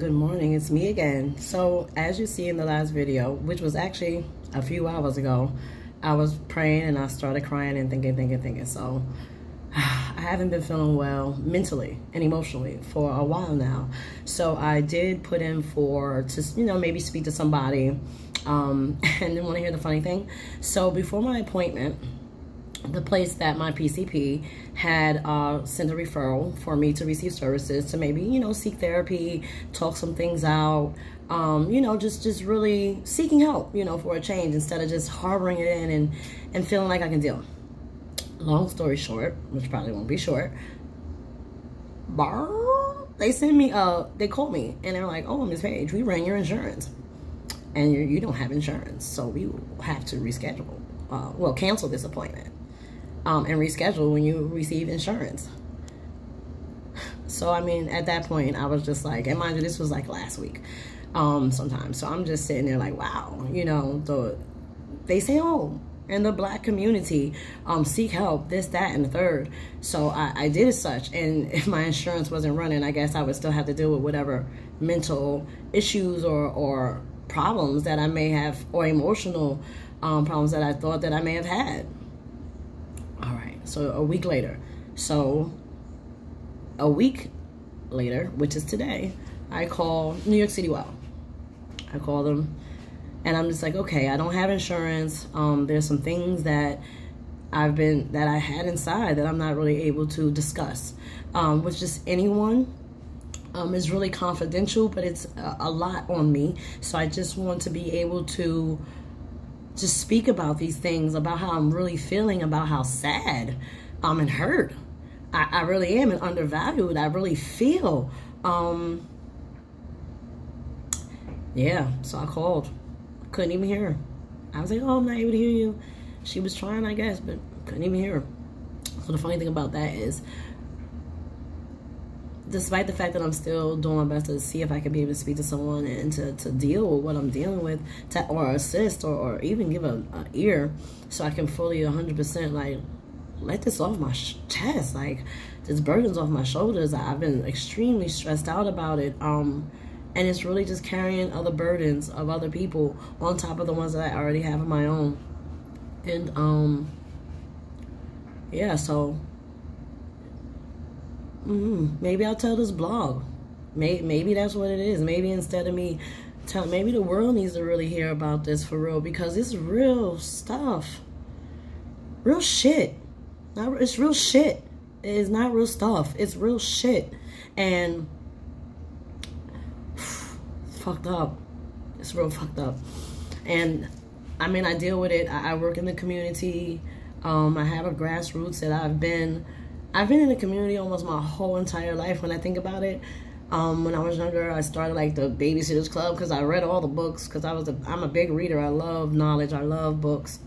Good morning, it's me again. So as you see in the last video, which was actually a few hours ago, I was praying and I started crying and thinking. So I haven't been feeling well mentally and emotionally for a while now. So I did put in to maybe speak to somebody, and then want to hear the funny thing. So before my appointment, the place that my PCP had sent a referral for me to receive services to maybe, seek therapy, talk some things out, just really seeking help, for a change instead of just harboring it in and feeling like I can deal. Long story short, which probably won't be short, they sent me, they called me and they're like, oh, Ms. Page, we ran your insurance and you don't have insurance, so we have to reschedule, cancel this appointment. And reschedule when you receive insurance. So, I mean, at that point, I was just like, and mind you, this was like last week, sometime. So I'm just sitting there like, wow, they say, oh, in the Black community, seek help, this, that, and the third. So I did as such. And if my insurance wasn't running, I guess I would still have to deal with whatever mental issues or problems that I may have, or emotional problems that I thought that I may have had. All right, so a week later. So a week later, which is today, I call New York City Well. I call them and I'm just like, okay, I don't have insurance. There's some things that I had inside that I'm not really able to discuss with just anyone. It's really confidential, but it's a lot on me. So I just want to be able to just speak about these things, about how I'm really feeling, about how sad and hurt I really am, and undervalued I really feel. Yeah, so I called. Couldn't even hear her. I was like, oh, I'm not able to hear you. She was trying, I guess, but couldn't even hear her. So the funny thing about that is, despite the fact that I'm still doing my best to see if I could be able to speak to someone and to deal with what I'm dealing with, or assist, or even give an ear, so I can fully 100% like let this off my chest, like this burden's off my shoulders. I've been extremely stressed out about it, and it's really just carrying other burdens of other people on top of the ones that I already have of my own. And yeah, so maybe I'll tell this blog. Maybe that's what it is. Maybe instead of me maybe the world needs to really hear about this for real, because it's real stuff. Real shit. It's real shit. It is not real stuff. It's real shit. And it's fucked up. It's real fucked up. And I mean, I deal with it. I work in the community. I have a grassroots that I've been in the community almost my whole entire life when I think about it. When I was younger, I started like the Babysitters Club because I read all the books, because I'm a big reader. I love knowledge. I love books.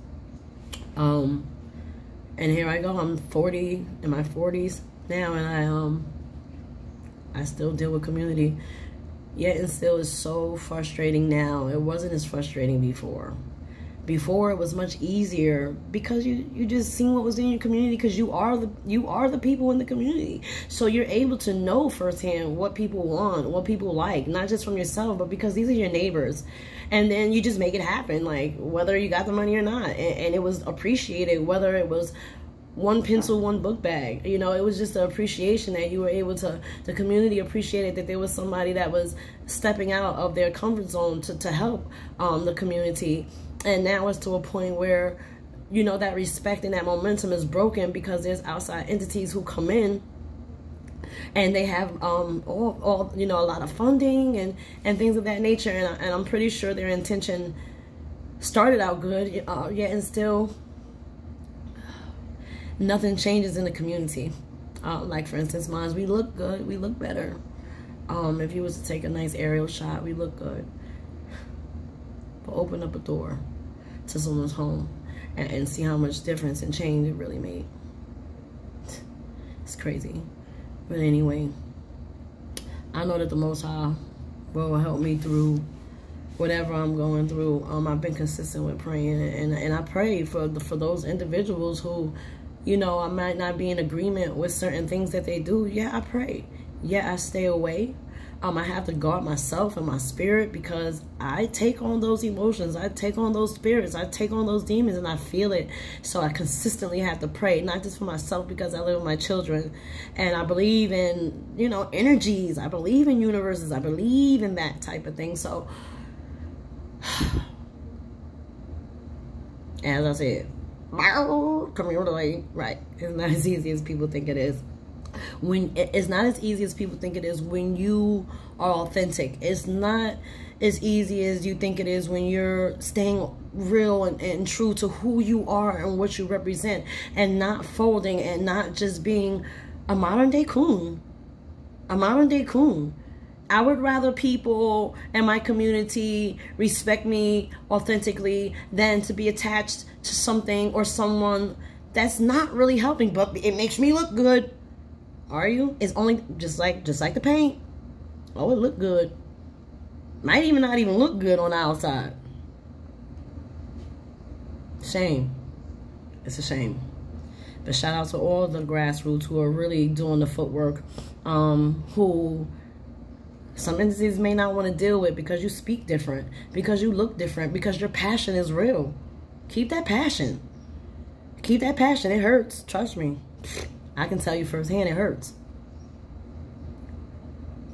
And here I go. I'm 40, in my 40s now, and I still deal with community. Yet and still is so frustrating now. It wasn't as frustrating before. Before it was much easier because you just seen what was in your community, because you are the people in the community. So you're able to know firsthand what people want, what people like, not just from yourself, but because these are your neighbors. And then you just make it happen, like whether you got the money or not. And it was appreciated, whether it was one pencil, one book bag. It was just the appreciation that you were able to, the community appreciated that there was somebody that was stepping out of their comfort zone to help the community. And now it's to a point where, that respect and that momentum is broken because there's outside entities who come in and they have all a lot of funding and things of that nature. And I'm pretty sure their intention started out good, yet and still nothing changes in the community. Like for instance, mine, we look good, we look better. If you was to take a nice aerial shot, we look good. But open up a door to someone's home and see how much difference and change it really made. It's crazy. But anyway, I know that the Most High will help me through whatever I'm going through. I've been consistent with praying, and I pray for those individuals who, I might not be in agreement with certain things that they do. Yeah, I pray. Yeah, I stay away. I have to guard myself and my spirit, because I take on those emotions, I take on those spirits, I take on those demons, and I feel it. So I consistently have to pray, not just for myself, because I live with my children, and I believe in, you know, energies, I believe in universes, I believe in that type of thing. So as I said, community, right? It's not as easy as people think it is. It's not as easy as people think it is when you are authentic. It's not as easy as you think it is when you're staying real and true to who you are and what you represent, and not folding and not just being a modern day coon. A modern day coon. I would rather people in my community respect me authentically than to be attached to something or someone that's not really helping, but it makes me look good. Are you? It's only just like the paint. Oh, it look good. Might even not even look good on the outside. Shame. It's a shame. But shout out to all the grassroots who are really doing the footwork, who some entities may not want to deal with because you speak different, because you look different, because your passion is real. Keep that passion. Keep that passion. It hurts. Trust me. I can tell you firsthand, it hurts.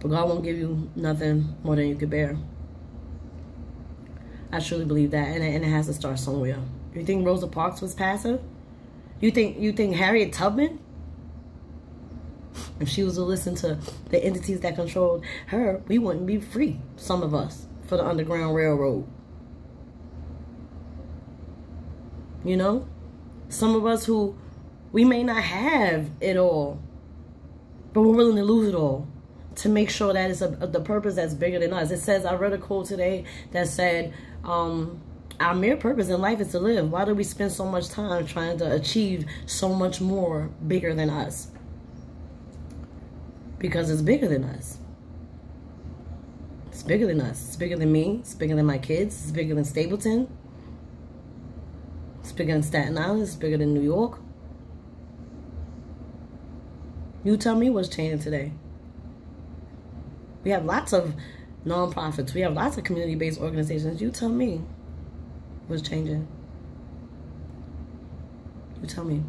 But God won't give you nothing more than you can bear. I truly believe that, and it has to start somewhere. You think Rosa Parks was passive? You think Harriet Tubman, if she was to listen to the entities that controlled her, we wouldn't be free, some of us, for the Underground Railroad. You know? Some of us who, we may not have it all, but we're willing to lose it all to make sure that it's the purpose that's bigger than us. It says, I read a quote today that said, our mere purpose in life is to live. Why do we spend so much time trying to achieve so much more bigger than us? Because it's bigger than us. It's bigger than us. It's bigger than me. It's bigger than my kids. It's bigger than Stapleton. It's bigger than Staten Island. It's bigger than New York. You tell me what's changing today. We have lots of nonprofits. We have lots of community-based organizations. You tell me what's changing. You tell me.